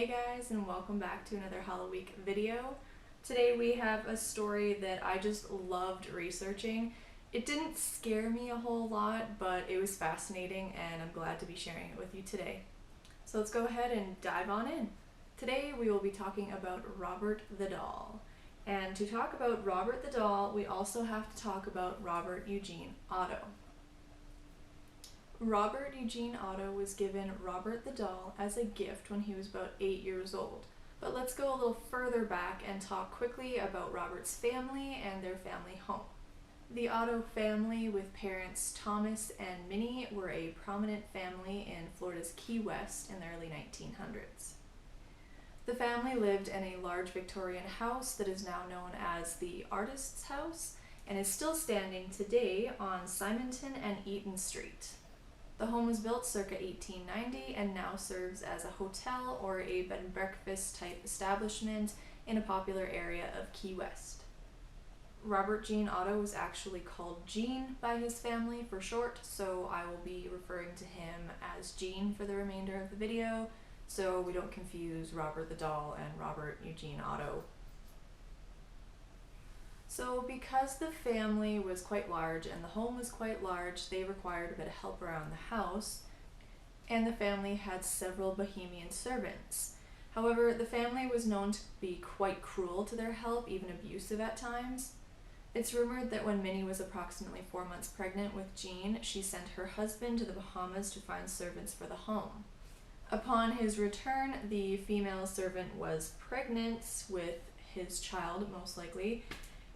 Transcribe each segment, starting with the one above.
Hey guys, and welcome back to another Halloween video. Today we have a story that I just loved researching. It didn't scare me a whole lot, but it was fascinating and I'm glad to be sharing it with you today. So let's go ahead and dive on in. Today we will be talking about Robert the Doll. And to talk about Robert the Doll, we also have to talk about Robert Eugene Otto. Robert Eugene Otto was given Robert the Doll as a gift when he was about 8 years old. But let's go a little further back and talk quickly about Robert's family and their family home. The Otto family, with parents Thomas and Minnie, were a prominent family in Florida's Key West in the early 1900s. The family lived in a large Victorian house that is now known as the Artist's House and is still standing today on Simonton and Eaton Street. The home was built circa 1890 and now serves as a hotel or a bed and breakfast type establishment in a popular area of Key West. Robert Gene Otto was actually called Gene by his family for short, so I will be referring to him as Gene for the remainder of the video, so we don't confuse Robert the Doll and Robert Eugene Otto. So because the family was quite large and the home was quite large, they required a bit of help around the house, and the family had several Bohemian servants. However, the family was known to be quite cruel to their help, even abusive at times. It's rumored that when Minnie was approximately 4 months pregnant with Gene, she sent her husband to the Bahamas to find servants for the home. Upon his return, the female servant was pregnant with his child, most likely,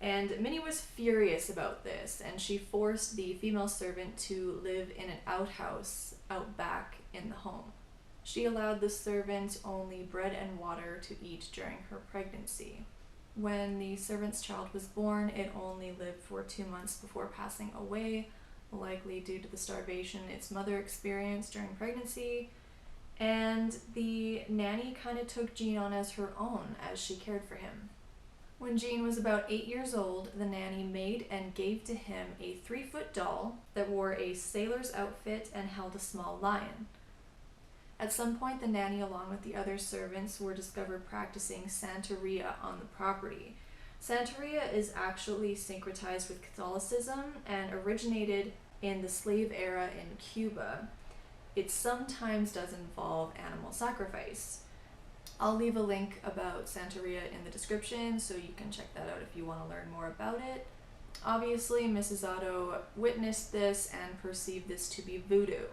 and Minnie was furious about this, and she forced the female servant to live in an outhouse out back in the home. She allowed the servant only bread and water to eat during her pregnancy. When the servant's child was born, it only lived for 2 months before passing away, likely due to the starvation its mother experienced during pregnancy, and the nanny kind of took Gene on as her own as she cared for him. When Gene was about 8 years old, the nanny made and gave to him a 3-foot doll that wore a sailor's outfit and held a small lion. At some point, the nanny, along with the other servants, were discovered practicing Santeria on the property. Santeria is actually syncretized with Catholicism and originated in the slave era in Cuba. It sometimes does involve animal sacrifice. I'll leave a link about Santeria in the description so you can check that out if you want to learn more about it. Obviously, Mrs. Otto witnessed this and perceived this to be voodoo.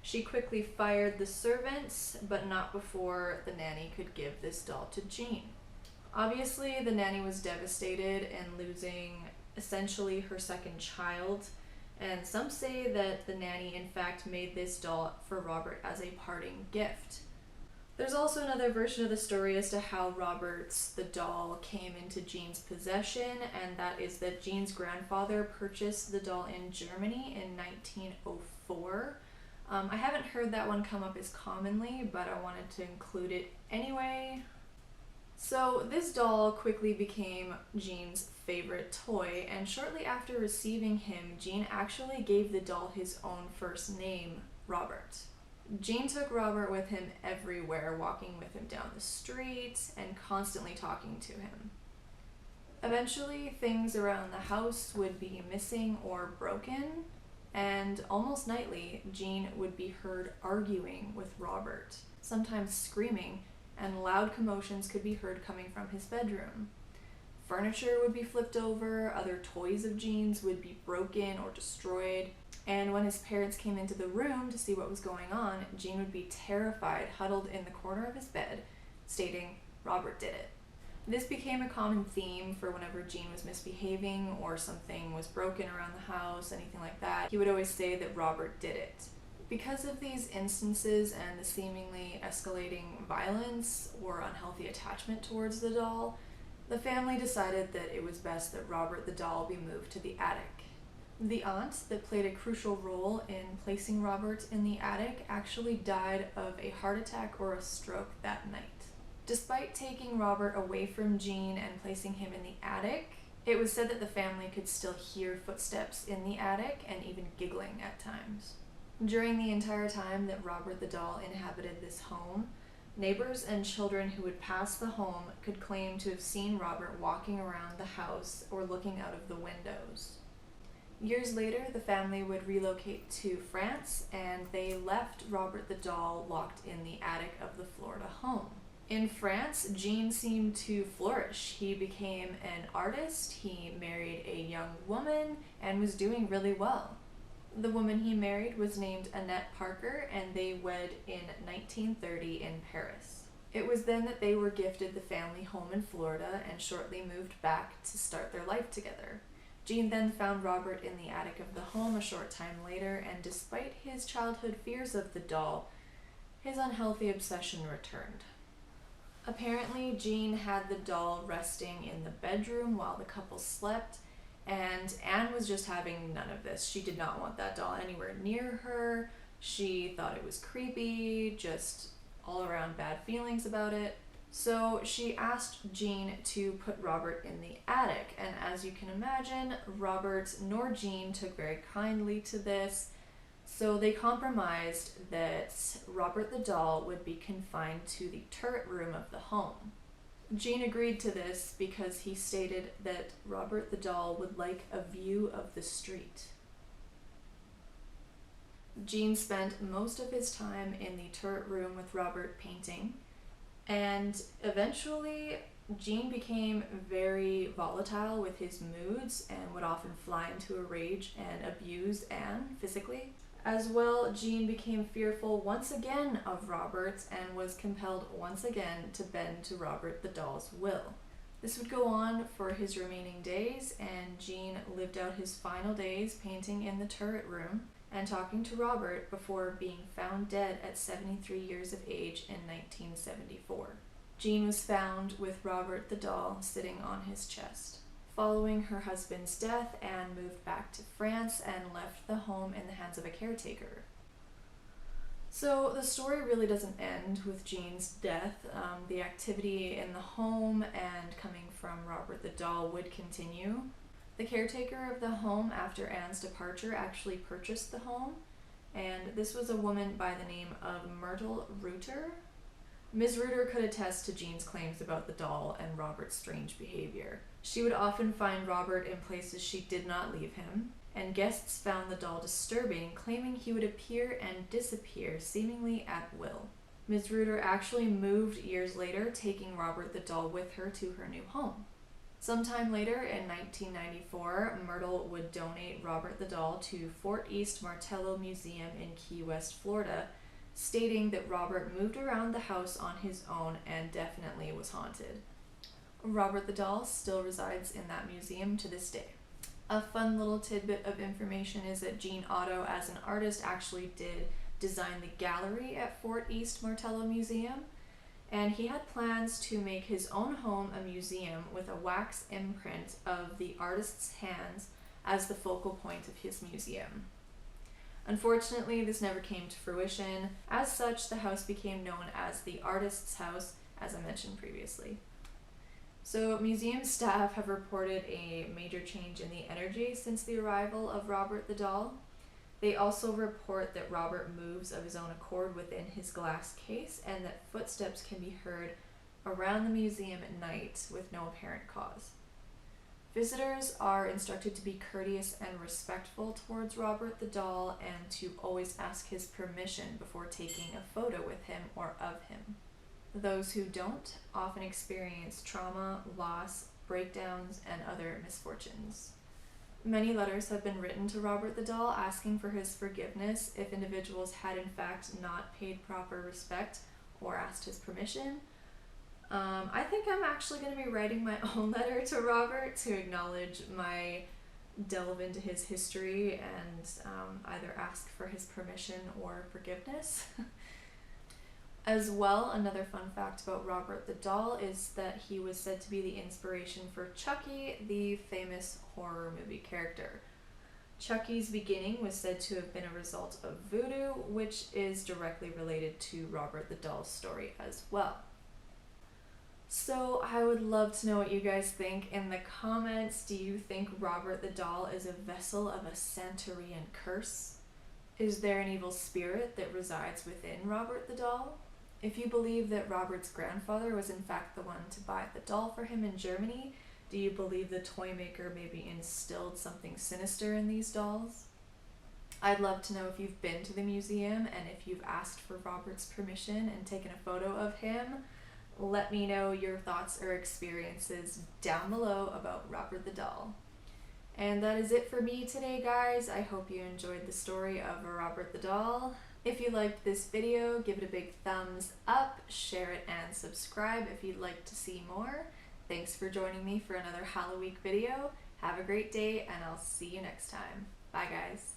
She quickly fired the servants, but not before the nanny could give this doll to Gene. Obviously, the nanny was devastated in losing essentially her second child, and some say that the nanny in fact made this doll for Robert as a parting gift. There's also another version of the story as to how Robert's the doll came into Gene's possession, and that is that Gene's grandfather purchased the doll in Germany in 1904. I haven't heard that one come up as commonly, but I wanted to include it anyway. So this doll quickly became Gene's favorite toy, and shortly after receiving him, Gene actually gave the doll his own first name, Robert. Gene took Robert with him everywhere, walking with him down the street and constantly talking to him. Eventually, things around the house would be missing or broken, and almost nightly, Gene would be heard arguing with Robert, sometimes screaming, and loud commotions could be heard coming from his bedroom. Furniture would be flipped over, other toys of Gene's would be broken or destroyed, and when his parents came into the room to see what was going on, Gene would be terrified, huddled in the corner of his bed, stating, "Robert did it." This became a common theme for whenever Gene was misbehaving or something was broken around the house, anything like that. He would always say that Robert did it. Because of these instances and the seemingly escalating violence or unhealthy attachment towards the doll, the family decided that it was best that Robert the doll be moved to the attic. The aunt that played a crucial role in placing Robert in the attic actually died of a heart attack or a stroke that night. Despite taking Robert away from Gene and placing him in the attic, it was said that the family could still hear footsteps in the attic and even giggling at times. During the entire time that Robert the doll inhabited this home, Neighbors and children who would pass the home could claim to have seen Robert walking around the house or looking out of the windows. Years later, the family would relocate to France, and they left Robert the doll locked in the attic of the Florida home. In France, Jean seemed to flourish. He became an artist, he married a young woman, and was doing really well. The woman he married was named Annette Parker, and they wed in 1930 in Paris. It was then that they were gifted the family home in Florida and shortly moved back to start their life together. Jean then found Robert in the attic of the home a short time later, and despite his childhood fears of the doll, his unhealthy obsession returned. Apparently, Jean had the doll resting in the bedroom while the couple slept, and Anne was just having none of this. She did not want that doll anywhere near her. She thought it was creepy, just all around bad feelings about it. So she asked Jean to put Robert in the attic, and as you can imagine, Robert nor Jean took very kindly to this, so they compromised that Robert the doll would be confined to the turret room of the home. Jean agreed to this because he stated that Robert the doll would like a view of the street. Jean spent most of his time in the turret room with Robert painting, and eventually Jean became very volatile with his moods and would often fly into a rage and abuse Anne physically. As well, Jean became fearful once again of Robert and was compelled once again to bend to Robert the doll's will. This would go on for his remaining days, and Jean lived out his final days painting in the turret room and talking to Robert before being found dead at 73 years of age in 1974. Jean was found with Robert the doll sitting on his chest. Following her husband's death, Anne moved back to France and left the home in the hands of a caretaker. So the story really doesn't end with Jean's death. The activity in the home and coming from Robert the doll would continue. The caretaker of the home after Anne's departure actually purchased the home, and this was a woman by the name of Myrtle Reuter. Ms. Reuter could attest to Jean's claims about the doll and Robert's strange behavior. She would often find Robert in places she did not leave him, and guests found the doll disturbing, claiming he would appear and disappear seemingly at will. Ms. Reuter actually moved years later, taking Robert the doll with her to her new home. Sometime later, in 1994, Myrtle would donate Robert the doll to Fort East Martello Museum in Key West, Florida, stating that Robert moved around the house on his own and definitely was haunted. Robert the doll still resides in that museum to this day. A fun little tidbit of information is that Jean Otto, as an artist, actually did design the gallery at Fort East Martello Museum, and he had plans to make his own home a museum with a wax imprint of the artist's hands as the focal point of his museum. Unfortunately, this never came to fruition. As such, the house became known as the Artist's House, as I mentioned previously. So, museum staff have reported a major change in the energy since the arrival of Robert the doll. They also report that Robert moves of his own accord within his glass case, and that footsteps can be heard around the museum at night with no apparent cause. Visitors are instructed to be courteous and respectful towards Robert the doll and to always ask his permission before taking a photo with him or of him. Those who don't often experience trauma, loss, breakdowns, and other misfortunes. Many letters have been written to Robert the doll asking for his forgiveness if individuals had in fact not paid proper respect or asked his permission. I think I'm actually going to be writing my own letter to Robert to acknowledge my delve into his history and either ask for his permission or forgiveness. As well, another fun fact about Robert the doll is that he was said to be the inspiration for Chucky, the famous horror movie character. Chucky's beginning was said to have been a result of voodoo, which is directly related to Robert the doll's story as well. So I would love to know what you guys think in the comments. Do you think Robert the doll is a vessel of a Santorian curse? Is there an evil spirit that resides within Robert the doll? If you believe that Robert's grandfather was in fact the one to buy the doll for him in Germany, do you believe the toy maker maybe instilled something sinister in these dolls? I'd love to know if you've been to the museum and if you've asked for Robert's permission and taken a photo of him. Let me know your thoughts or experiences down below about Robert the doll. And that is it for me today, guys. I hope you enjoyed the story of Robert the doll. If you liked this video, give it a big thumbs up, share it, and subscribe if you'd like to see more. Thanks for joining me for another Halloween video. Have a great day, and I'll see you next time. Bye, guys.